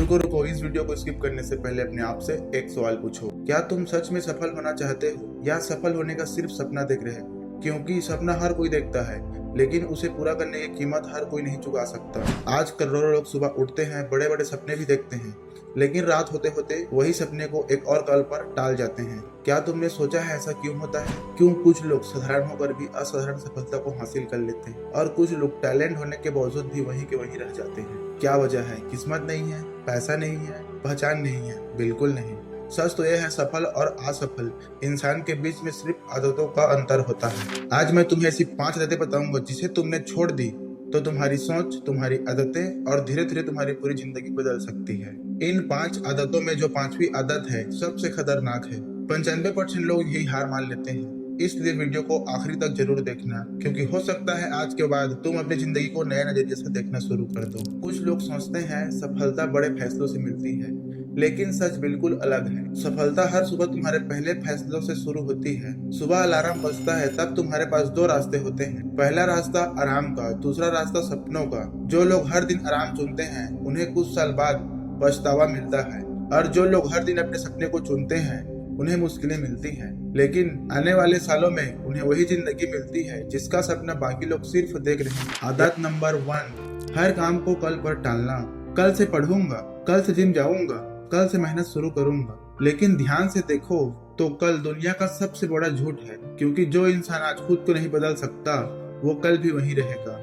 रुको रुको, इस वीडियो को स्किप करने से पहले अपने आप से एक सवाल पूछो। क्या तुम सच में सफल होना चाहते हो या सफल होने का सिर्फ सपना देख रहे हो? क्योंकि सपना हर कोई देखता है, लेकिन उसे पूरा करने की कीमत हर कोई नहीं चुका सकता। आज करोड़ों लोग सुबह उठते हैं, बड़े बड़े सपने भी देखते हैं, लेकिन रात होते होते वही सपने को एक और कल पर टाल जाते हैं। क्या तुमने सोचा है ऐसा क्यों होता है? क्यों कुछ लोग साधारण होकर भी असाधारण सफलता को हासिल कर लेते हैं और कुछ लोग टैलेंट होने के बावजूद भी वहीं के वहीं रह जाते हैं? क्या वजह है? किस्मत नहीं है, पैसा नहीं है, पहचान नहीं है? बिल्कुल नहीं। सच तो यह है, सफल और असफल इंसान के बीच में सिर्फ आदतों का अंतर होता है। आज मैं तुम्हें ऐसी 5 आदतें बताऊंगा जिसे तुमने छोड़ दी तो तुम्हारी सोच, तुम्हारी आदतें और धीरे धीरे तुम्हारी पूरी जिंदगी बदल सकती है। इन 5 आदतों में जो 5वीं आदत है सबसे खतरनाक है। 95% लोग यही हार मान लेते हैं, इसलिए वीडियो को आखिरी तक जरूर देखना, क्योंकि हो सकता है आज के बाद तुम अपनी जिंदगी को नए नजरिए से देखना शुरू कर दो। कुछ लोग सोचते हैं सफलता बड़े फैसलों से मिलती है, लेकिन सच बिल्कुल अलग है। सफलता हर सुबह तुम्हारे पहले फैसलों से शुरू होती है। सुबह अलार्म बजता है तब तुम्हारे पास 2 रास्ते होते हैं। पहला रास्ता आराम का, दूसरा रास्ता सपनों का। जो लोग हर दिन आराम चुनते हैं उन्हें कुछ साल बाद पछतावा मिलता है, और जो लोग हर दिन अपने सपने को चुनते हैं उन्हें मुश्किलें मिलती हैं, लेकिन आने वाले सालों में उन्हें वही जिंदगी मिलती है जिसका सपना बाकी लोग सिर्फ देख रहे हैं। आदत नंबर 1, हर काम को कल पर टालना। कल से पढ़ूंगा, कल से जिम जाऊंगा, कल से मेहनत शुरू करूंगा। लेकिन ध्यान से देखो तो कल दुनिया का सबसे बड़ा झूठ है, क्योंकि जो इंसान आज खुद को नहीं बदल सकता वो कल भी वहीं रहेगा।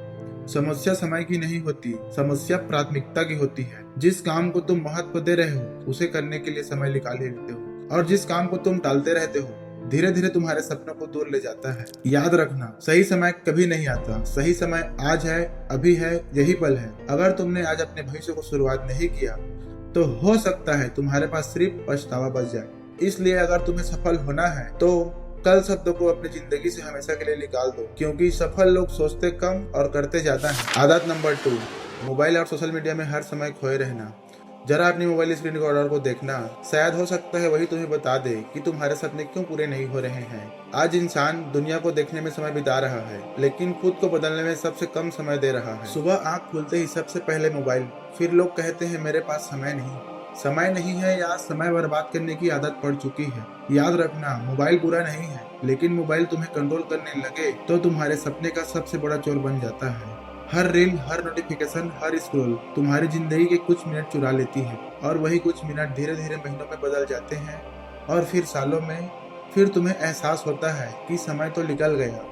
समस्या समय की नहीं होती, समस्या प्राथमिकता की होती है। जिस काम को तुम महत्व दे रहे हो उसे करने के लिए समय निकाल ही लेते हो, और जिस काम को तुम टालते रहते हो धीरे धीरे तुम्हारे सपनों को दूर ले जाता है। याद रखना, सही समय कभी नहीं आता। सही समय आज है, अभी है, यही पल है। अगर तुमने आज अपने भविष्य को शुरुआत नहीं किया तो हो सकता है तुम्हारे पास सिर्फ पछतावा बच जाए। इसलिए अगर तुम्हें सफल होना है तो कल शब्दों को अपनी जिंदगी से हमेशा के लिए निकाल दो, क्योंकि सफल लोग सोचते कम और करते ज्यादा हैं। आदत नंबर 2, मोबाइल और सोशल मीडिया में हर समय खोए रहना। जरा अपनी मोबाइल स्क्रीन रिकॉर्डर को देखना, शायद हो सकता है वही तुम्हें बता दे कि तुम्हारे सपने क्यों पूरे नहीं हो रहे हैं। आज इंसान दुनिया को देखने में समय बिता रहा है, लेकिन खुद को बदलने में सबसे कम समय दे रहा है। सुबह आंख खुलते ही सबसे पहले मोबाइल, फिर लोग कहते हैं मेरे पास समय नहीं है या समय बर्बाद करने की आदत पड़ चुकी है। याद रखना, मोबाइल बुरा नहीं है, लेकिन मोबाइल तुम्हें कंट्रोल करने लगे तो तुम्हारे सपने का सबसे बड़ा चोर बन जाता है। हर रील, हर नोटिफिकेशन, हर स्क्रॉल तुम्हारी जिंदगी के कुछ मिनट चुरा लेती है, और वही कुछ मिनट धीरे धीरे महीनों में बदल जाते हैं और फिर सालों में। फिर तुम्हें एहसास होता है कि समय तो निकल गया,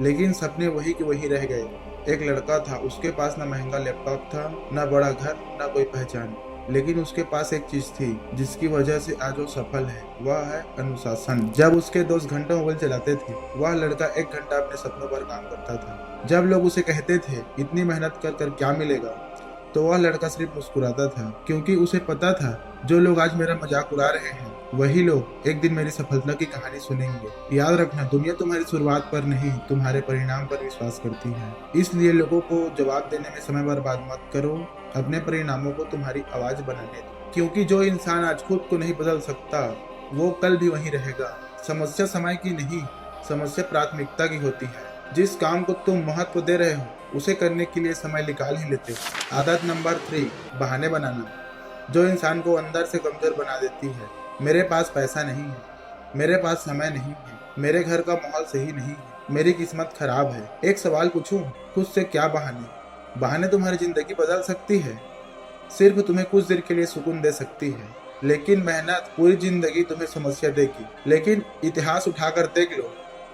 लेकिन सपने वही के वही रह गए। एक लड़का था, उसके पास ना महंगा लैपटॉप था, ना बड़ा घर, ना कोई पहचान, लेकिन उसके पास एक चीज थी जिसकी वजह से आज वो सफल है, वह है अनुशासन। जब उसके दोस्त घंटों मोबाइल चलाते थे, वह लड़का 1 घंटा अपने सपनों पर काम करता था। जब लोग उसे कहते थे इतनी मेहनत कर कर क्या मिलेगा, तो वह लड़का सिर्फ मुस्कुराता था, क्योंकि उसे पता था जो लोग आज मेरा मजाक उड़ा रहे हैं वही लोग एक दिन मेरी सफलता की कहानी सुनेंगे। याद रखना, दुनिया तुम्हारी शुरुआत पर नहीं, तुम्हारे परिणाम पर विश्वास करती है। इसलिए लोगों को जवाब देने में समय बर्बाद मत करो, अपने परिणामों को तुम्हारी आवाज बनाने दो, क्योंकि जो इंसान आज खुद को नहीं बदल सकता वो कल भी वहीं रहेगा। समस्या समय की नहीं, समस्या प्राथमिकता की होती है। जिस काम को तुम महत्व दे रहे हो उसे करने के लिए समय निकाल ही लेते हो। आदत नंबर 3, बहाने बनाना, जो इंसान को अंदर से कमजोर बना देती है। मेरे पास पैसा नहीं है, मेरे पास समय नहीं है, मेरे घर का माहौल सही नहीं है, मेरी किस्मत खराब है। एक सवाल पूछूं, खुद से क्या बहाने तुम्हारी जिंदगी बदल सकती है, सिर्फ तुम्हें कुछ देर के लिए सुकून दे सकती है, लेकिन मेहनत पूरी जिंदगी तुम्हें समस्या देगी। लेकिन इतिहास उठाकर देख लो,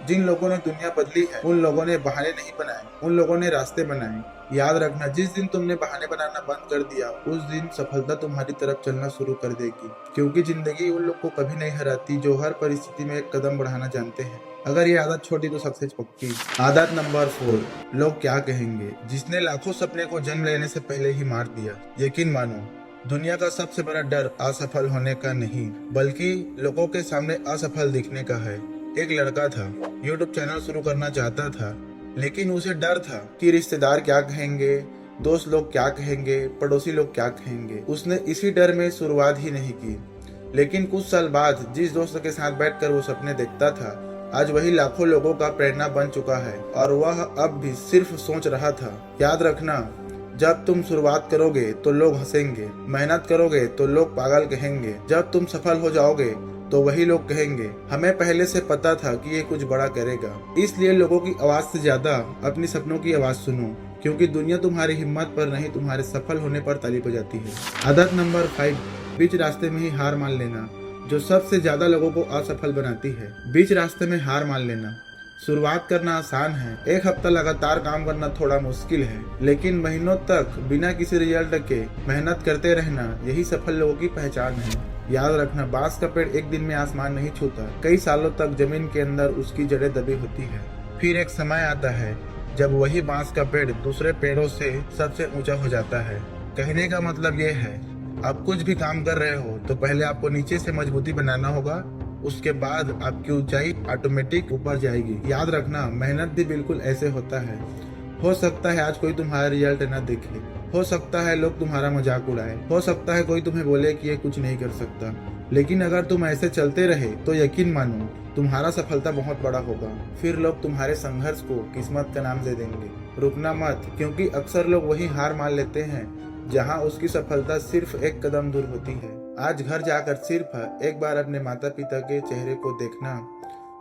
जिन लोगों ने दुनिया बदली है उन लोगों ने बहाने नहीं बनाए, उन लोगों ने रास्ते बनाए। याद रखना, जिस दिन तुमने बहाने बनाना बंद कर दिया उस दिन सफलता तुम्हारी तरफ चलना शुरू कर देगी, क्योंकि जिंदगी उन लोग को कभी नहीं हराती जो हर परिस्थिति में एक कदम बढ़ाना जानते हैं। अगर ये आदत छोड़ी तो सक्सेस पक्की। आदत नंबर 4, लोग क्या कहेंगे, जिसने लाखों सपने को जन्म लेने से पहले ही मार दिया। यकीन मानो, दुनिया का सबसे बड़ा डर असफल होने का नहीं, बल्कि लोगों के सामने असफल दिखने का है। एक लड़का था, YouTube चैनल शुरू करना चाहता था, लेकिन उसे डर था कि रिश्तेदार क्या कहेंगे, दोस्त लोग क्या कहेंगे, पड़ोसी लोग क्या कहेंगे। उसने इसी डर में शुरुआत ही नहीं की, लेकिन कुछ साल बाद जिस दोस्त के साथ बैठकर वो सपने देखता था, आज वही लाखों लोगों का प्रेरणा बन चुका है, और वह अब भी सिर्फ सोच रहा था। याद रखना, जब तुम शुरुआत करोगे तो लोग हंसेंगे, मेहनत करोगे तो लोग पागल कहेंगे, जब तुम सफल हो जाओगे तो वही लोग कहेंगे हमें पहले से पता था कि ये कुछ बड़ा करेगा। इसलिए लोगों की आवाज से ज्यादा अपनी सपनों की आवाज सुनो, क्योंकि दुनिया तुम्हारी हिम्मत पर नहीं तुम्हारे सफल होने पर ताली बजाती है। आदत नंबर 5, बीच रास्ते में ही हार मान लेना, जो सबसे ज्यादा लोगों को असफल बनाती है। बीच रास्ते में हार मान लेना। शुरुआत करना आसान है, एक हफ्ता लगातार काम करना थोड़ा मुश्किल है, लेकिन महीनों तक बिना किसी रिजल्ट के मेहनत करते रहना, यही सफल लोगों की पहचान है। याद रखना, बांस का पेड़ एक दिन में आसमान नहीं छूता, कई सालों तक जमीन के अंदर उसकी जड़ें दबी होती है। फिर एक समय आता है जब वही बांस का पेड़ दूसरे पेड़ों से सबसे ऊंचा हो जाता है। कहने का मतलब ये है, आप कुछ भी काम कर रहे हो तो पहले आपको नीचे से मजबूती बनाना होगा, उसके बाद आपकी ऊंचाई ऑटोमेटिक ऊपर जाएगी। याद रखना, मेहनत भी बिल्कुल ऐसे होता है। हो सकता है आज कोई तुम्हारा रिजल्ट न देखे, हो सकता है लोग तुम्हारा मजाक उड़ाए, हो सकता है कोई तुम्हें बोले कि ये कुछ नहीं कर सकता, लेकिन अगर तुम ऐसे चलते रहे तो यकीन मानो तुम्हारा सफलता बहुत बड़ा होगा। फिर लोग तुम्हारे संघर्ष को किस्मत का नाम दे देंगे। रुकना मत, क्योंकि अक्सर लोग वही हार मान लेते हैं जहां उसकी सफलता सिर्फ एक कदम दूर होती है। आज घर जाकर सिर्फ एक बार अपने माता पिता के चेहरे को देखना,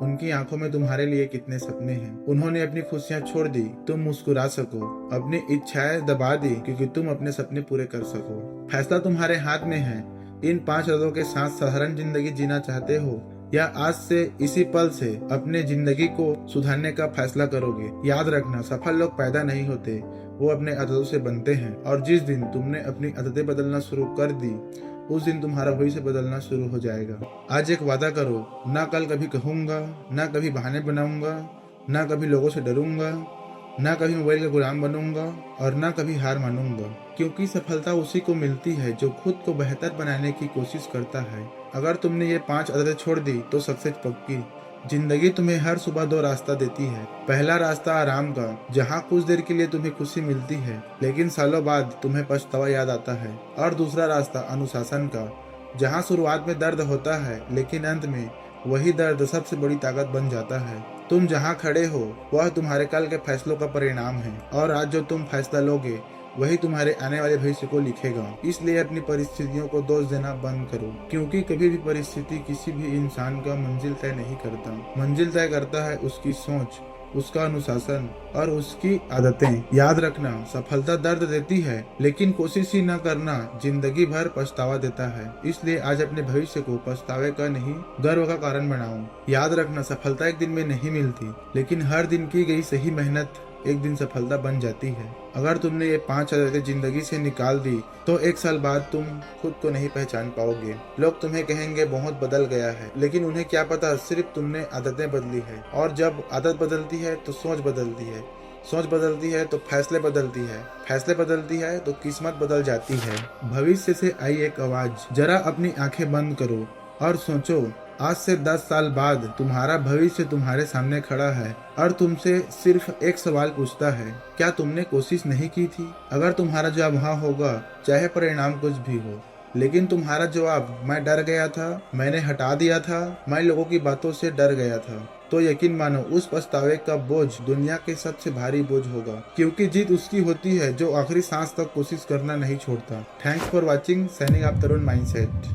उनकी आंखों में तुम्हारे लिए कितने सपने हैं। उन्होंने अपनी खुशियां छोड़ दी तुम मुस्कुरा सको, अपनी इच्छाएं दबा दी क्योंकि तुम अपने सपने पूरे कर सको। फैसला तुम्हारे हाथ में है। इन 5 आदतों के साथ साधारण जिंदगी जीना चाहते हो या आज से इसी पल से अपने जिंदगी को सुधारने का फैसला करोगे? याद रखना, सफल लोग पैदा नहीं होते, वो अपने आदतों से बनते हैं। और जिस दिन तुमने अपनी आदतें बदलना शुरू कर दी, उस दिन तुम्हारा भविष्य बदलना शुरू हो जाएगा। आज एक वादा करो, ना कल कभी कहूंगा, ना कभी बहाने बनाऊंगा, ना कभी लोगों से डरूंगा, ना कभी मोबाइल का गुलाम बनूंगा और ना कभी हार मानूंगा, क्योंकि सफलता उसी को मिलती है जो खुद को बेहतर बनाने की कोशिश करता है। अगर तुमने ये 5 आदतें छोड़ दी तो सक्सेस पक्की। जिंदगी तुम्हें हर सुबह 2 रास्ता देती है। पहला रास्ता आराम का, जहाँ कुछ देर के लिए तुम्हें खुशी मिलती है लेकिन सालों बाद तुम्हें पछतावा याद आता है। और दूसरा रास्ता अनुशासन का, जहाँ शुरुआत में दर्द होता है लेकिन अंत में वही दर्द सबसे बड़ी ताकत बन जाता है। तुम जहाँ खड़े हो वह तुम्हारे कल के फैसलों का परिणाम है, और आज जो तुम फैसला लोगे वही तुम्हारे आने वाले भविष्य को लिखेगा। इसलिए अपनी परिस्थितियों को दोष देना बंद करो, क्योंकि कभी भी परिस्थिति किसी भी इंसान का मंजिल तय नहीं करता। मंजिल तय करता है उसकी सोच, उसका अनुशासन और उसकी आदतें। याद रखना, सफलता दर्द देती है लेकिन कोशिश ही न करना जिंदगी भर पछतावा देता है। इसलिए आज अपने भविष्य को पछतावे का नहीं, गर्व का कारण बनाओ। याद रखना, सफलता एक दिन में नहीं मिलती, लेकिन हर दिन की गई सही मेहनत एक दिन सफलता बन जाती है। अगर तुमने ये 5 आदतें जिंदगी से निकाल दी तो 1 साल बाद तुम खुद को नहीं पहचान पाओगे। लोग तुम्हें कहेंगे बहुत बदल गया है, लेकिन उन्हें क्या पता सिर्फ तुमने आदतें बदली है। और जब आदत बदलती है तो सोच बदलती है, सोच बदलती है तो फैसले बदलती है, फैसले बदलती है तो किस्मत बदल जाती है। भविष्य से आई एक आवाज, जरा अपनी आंखें बंद करो और सोचो, आज से 10 साल बाद तुम्हारा भविष्य तुम्हारे सामने खड़ा है और तुमसे सिर्फ एक सवाल पूछता है, क्या तुमने कोशिश नहीं की थी? अगर तुम्हारा जवाब हाँ होगा, चाहे परिणाम कुछ भी हो, लेकिन तुम्हारा जवाब मैं डर गया था, मैंने हटा दिया था, मैं लोगों की बातों से डर गया था, तो यकीन मानो उस पछतावे का बोझ दुनिया के सबसे भारी बोझ होगा, क्योंकि जीत उसकी होती है जो आखिरी सांस तक कोशिश करना नहीं छोड़ता। Thanks for watching, signing off Tarun mindset.